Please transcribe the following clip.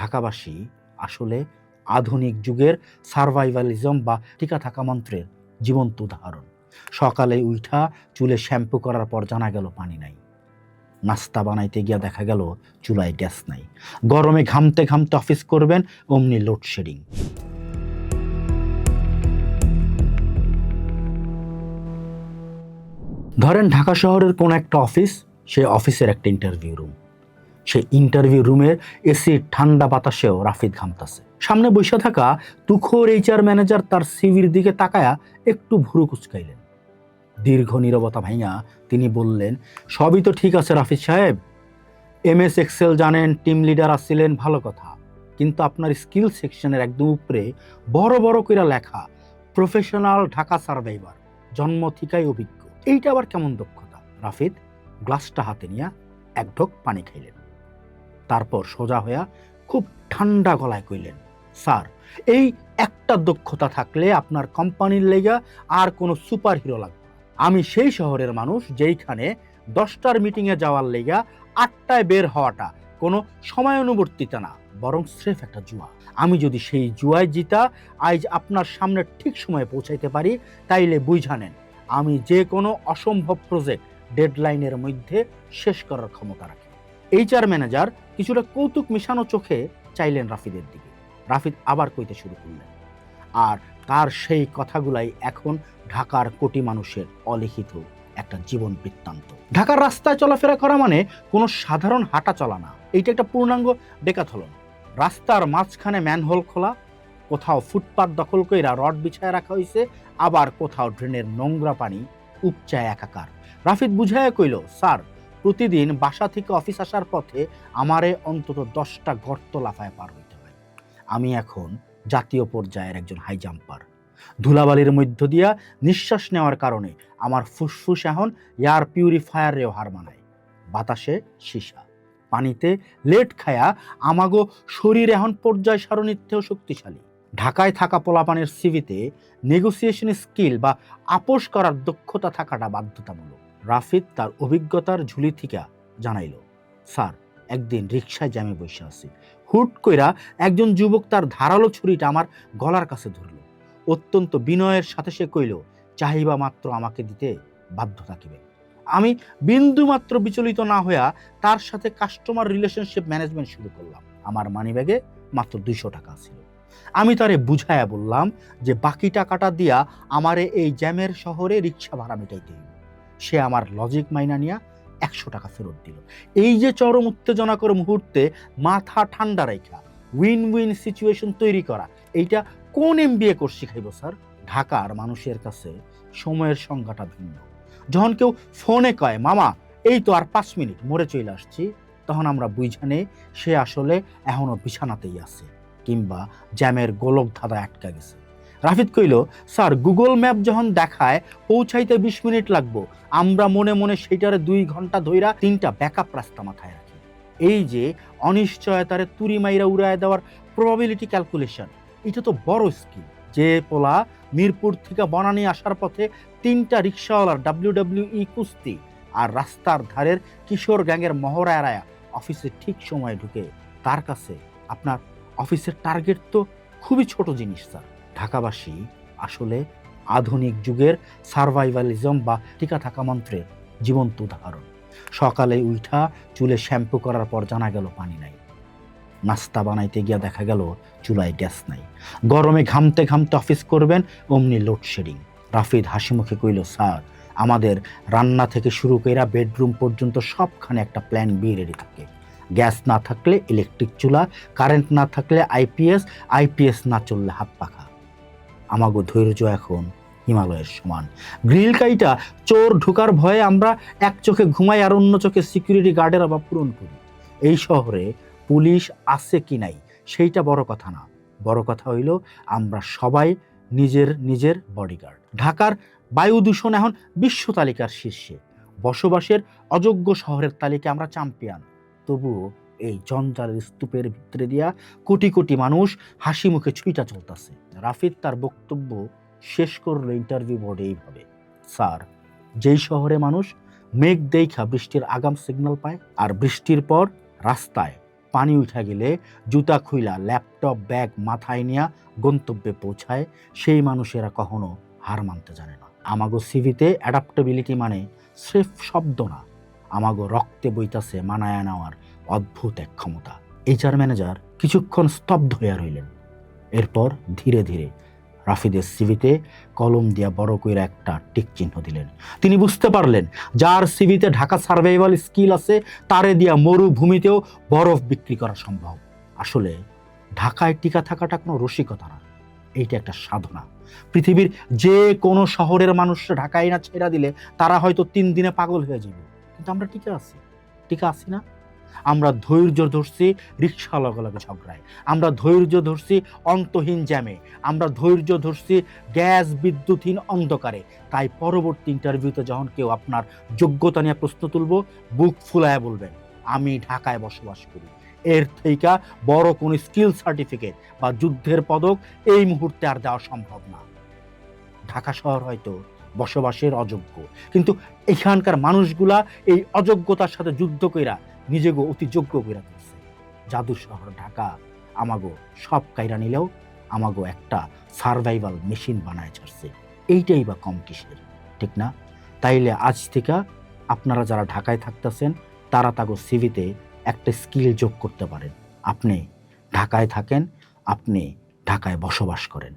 ঢাকাবাসী আসলে আধুনিক যুগের সার্ভাইভালিজম বা টিকা থাকা মন্ত্রের জীবন্ত উদাহরণ। সকালে উঠা চুলে শ্যাম্পু করার পর জানা গেল পানি নাই, নাস্তা বানাইতে গিয়া দেখা গেল চুলায় গ্যাস নাই, গরমে ঘামতে ঘামতে অফিস করবেন অমনি লোডশেডিং। ধরেন ঢাকা শহরের কোন একটা অফিস, সেই অফিসের একটা ইন্টারভিউ রুম। সেই ইন্টারভিউ রুমের এসির ঠান্ডা বাতাসেও রাফিদ ঘামতাছে। সামনে বসে থাকা তুখোর HR ম্যানেজার তার সিভির দিকে তাকায়া একটু ভুরু কুচকাইলেন। দীর্ঘ নীরবতা ভাঙা তিনি বললেন, সবই তো ঠিক আছে রাফিদ সাহেব, MS এক্সেল জানেন, টিম লিডার আছিলেন, ভালো কথা, কিন্তু আপনার স্কিল সেকশনের একদম উপরে বড় বড় কইরা লেখা প্রফেশনাল ঢাকা সার্ভাইভার, জন্ম থেকেই অভিজ্ঞ, এইটা আবার কেমন দক্ষতা? রাফিদ গ্লাসটা হাতে নিয়ে এক ঢোক পানি খাইলেন, তারপর সোজা হইয়া খুব ঠান্ডা গলায় কইলেন, স্যার, এই একটা দক্ষতা থাকলে আপনার কোম্পানির লেগা আর কোনো সুপার হিরো লাগবে। আমি সেই শহরের মানুষ যেইখানে 10টার মিটিংয়ে যাওয়ার লেগা 8টায় বের হওয়াটা কোনো সময়ানুবর্তিতা না, বরং স্রেফ একটা জুয়া। আমি যদি সেই জুয়ায় জিতা আজ আপনার সামনে ঠিক সময়ে পৌঁছাইতে পারি, তাইলে বুঝা নেন আমি যে কোনো অসম্ভব প্রজেক্ট ডেডলাইনের মধ্যে শেষ করার ক্ষমতা রাখি। HR ম্যানেজার কিছুটা কৌতুক মিশানো চোখে চাইলেন রাফিদের দিকে। রাফিদ আবার কইতে শুরু করলেন, আর তার সেই কথাগুলাই এখন ঢাকার কোটি মানুষের অলিখিত একটা জীবন বৃত্তান্ত। ঢাকার রাস্তায় চলাফেরা করা মানে কোনো সাধারণ হাঁটা চলা না, এইটা একটা পূর্ণাঙ্গ ডেকাথলন। রাস্তার মাঝখানে ম্যানহোল খোলা, কোথাও ফুটপাত দখল কইরা রড বিছায় রাখা হয়েছে, আবার কোথাও ড্রেনের নোংরা পানি উপচায় একাকার। রাফিদ বুঝাইয়া কইল, স্যার, প্রতিদিন বাসা থেকে অফিস আসার পথে আমারে অন্তত 10টা গর্ত লাফায় পার হইতে হয়। আমি এখন জাতীয় পর্যায়ের একজন হাই জাম্পার। ধুলাবালির মধ্য দিয়া নিঃশ্বাস নেওয়ার কারণে আমার ফুসফুস এখন এয়ার পিউরিফায়ারেও হার মানায়। বাতাসে সীসা, পানিতে লেট খায়া আমাগো শরীর এখন পর্যায় সারণীর থেকেও শক্তিশালী। ঢাকায় থাকা পোলাপানের সিভিতে নেগোসিয়েশন স্কিল বা আপোষ করার দক্ষতা থাকাটা বাধ্যতামূলক। রাফিদ তার অভিজ্ঞতার ঝুলি থেকে জানাইল, স্যার, একদিন রিকশায় জ্যামে বসে আছি, হুট কইরা একজন যুবক তার ধারালো ছুরিটা আমার গলার কাছে ধরল। অত্যন্ত বিনয়ের সাথে সে কইল, চাহিবা মাত্র আমাকে দিতে বাধ্য থাকিবে। আমি বিন্দু মাত্র বিচলিত না হইয়া তার সাথে কাস্টমার রিলেশনশিপ ম্যানেজমেন্ট শুরু করলাম। আমার মানিব্যাগে মাত্র 200 টাকা ছিল। আমি তারে বুঝাইয়া বললাম যে বাকি টাকাটা দিয়া আমারে এই জ্যামের শহরে রিক্সা ভাড়া মেটাইতে হইব। সে আমার লজিক মাইনা নিয়া 100 টাকা ফেরত দিল। এই যে চরম উত্তেজনাকর মুহূর্তে মাথা ঠান্ডা রাখা উইন উইন সিচুয়েশন তৈরি করা, এইটা কোন MBA কোর্স শিখাইব স্যার? ঢাকার মানুষের কাছে সময়ের সংজ্ঞাটা ভিন্ন। যখন কেউ ফোনে কয়, মামা এই তো আর 5 মিনিট মোড়ে চলে আসছি, তখন আমরা বুঝানে সে আসলে এখনো বিছানাতেই আছে, কিংবা জ্যামের গোলক ধাঁধা আটকা গেছে। রাফিদ কইল, স্যার, গুগল ম্যাপ যখন দেখায় পৌঁছাইতে 20 মিনিট লাগবো, আমরা মনে মনে সেইটারে 2 ঘন্টা ধইরা 3টা ব্যাকআপ রাস্তা মাথায় রাখি। এই যে অনিশ্চয়তারে তুরি মাইরা উড়ায় দেওয়ার প্রবাবিলিটি ক্যালকুলেশন, এটা তো বড় স্কিল। যে পোলা মিরপুর থেকে বনানী আসার পথে 3টা রিক্সাওয়ালার WWE কুস্তি আর রাস্তার ধারের কিশোর গ্যাংয়ের মহড়া এড়ায়া অফিসে ঠিক সময়ে ঢুকে, তার কাছে আপনার অফিসের টার্গেট তো খুবই ছোট জিনিস স্যার। ঢাকাবাসী আসলে আধুনিক যুগের সার্ভাইভালিজম বা টিকা থাকা মন্ত্রের জীবন্ত উদাহরণ। সকালে উঠা চুলে শ্যাম্পু করার পর জানা গেল পানি নাই, নাস্তা বানাইতে গিয়া দেখা গেল চুলায় গ্যাস নাই, গরমে ঘামতে ঘামতে অফিস করবেন অমনি লোডশেডিং। রাফিদ হাসি মুখে কইল, স্যার, আমাদের রান্না থেকে শুরু কইরা বেডরুম পর্যন্ত সবখানে একটা প্ল্যান B রেডি থাকে। গ্যাস না থাকলে ইলেকট্রিক চুলা, কারেন্ট না থাকলে আইপিএস না চললে হাত পাখা। আমাগো ধৈর্য এখন হিমালয়ের সমান। গ্রিল কাইটা চোর ঢোকার ভয়ে আমরা এক চোখে ঘুমাই আর অন্য চোখে সিকিউরিটি গার্ডের অভাব পূরণ করি। এই শহরে পুলিশ আছে কি নাই সেইটা বড় কথা না, বড় কথা হইল আমরা সবাই নিজের নিজের বডিগার্ড। ঢাকার বায়ু দূষণ এখন বিশ্ব তালিকার শীর্ষে, বসবাসের অযোগ্য শহরের তালিকায় আমরা চ্যাম্পিয়ন। তবুও এই জঞ্জালের স্তূপের ভিতরে দিয়া কোটি কোটি মানুষ হাসি মুখে ছুঁইটা চলতেছে। রাফিদ তার বক্তব্য শেষ করলো ইন্টারভিউ বোর্ডে এইভাবে, স্যার, যেই শহরে মানুষ মেঘ দেখা বৃষ্টির আগাম সিগন্যাল পায় আর বৃষ্টির পর রাস্তায় পানি উঠা গেলে জুতা খুইলা ল্যাপটপ ব্যাগ মাথায় নিয়ে গন্তব্যে পৌঁছায়, সেই মানুষেরা কখনো হার মানতে জানে না। আমাগো সিভিতে অ্যাডাপ্টেবিলিটি মানে স্রেফ শব্দ না, আমাগো রক্তে বইতাছে মানায়া নেওয়ার অদ্ভুত এক ক্ষমতা। এইচআর ম্যানেজার কিছুক্ষণ স্তব্ধ হইয়া রইলেন। এরপর ধীরে ধীরে রাফিদের সিভিতে কলম দিয়া বড় কইরা একটা টিক চিহ্ন দিলেন। তিনি বুঝতে পারলেন, যার সিভিতে ঢাকা সার্ভাইভাল স্কিল আছে তারে দিয়া মরুভূমিতেও বরফ বিক্রি করা সম্ভব। আসলে ঢাকায় টিকা থাকাটা কোনো রসিকতা না, এইটা একটা সাধনা। পৃথিবীর যে কোনো শহরের মানুষরা ঢাকায় না ছেড়া দিলে তারা হয়তো 3 দিনে পাগল হয়ে যাবে, কিন্তু আমরা টিকা আছি না। আমরা ধৈর্য ধরছি রিক্সা লগে ঝগড়ায়, আমরা ধৈর্য ধরছি অন্তহীন জ্যামে, আমরা ধৈর্য ধরছি গ্যাস বিদ্যুৎহীন অন্ধকারে। তাই পরবর্তী ইন্টারভিউতে যখন কেউ আপনার যোগ্যতা নিয়ে প্রশ্ন তুলব, বুক ফুলায় বলবেন, আমি ঢাকায় বসবাস করি। এর থেকে বড় কোনো স্কিল সার্টিফিকেট বা যুদ্ধের পদক এই মুহূর্তে আর দেওয়া সম্ভব না। ঢাকা শহর হয়তো বসবাসের অযোগ্য, কিন্তু এখানকার মানুষগুলা এই অযোগ্যতার সাথে যুদ্ধ কইরা নিজেকে অতি যোগ্য কইরা তুলছে। জাদু শহর ঢাকা আমাগো সব কাইরা নিলেও আমাগো একটা সার্ভাইভাল মেশিন বানায় ছাড়ছে। এইটাই বা কম কিসের, ঠিক না? তাইলে আজ থেকে আপনারা যারা ঢাকায় থাকতেছেন তারা তাগো সিভিতে একটা স্কিল যোগ করতে পারেন। আপনি ঢাকায় থাকেন, আপনি ঢাকায় বসবাস করেন।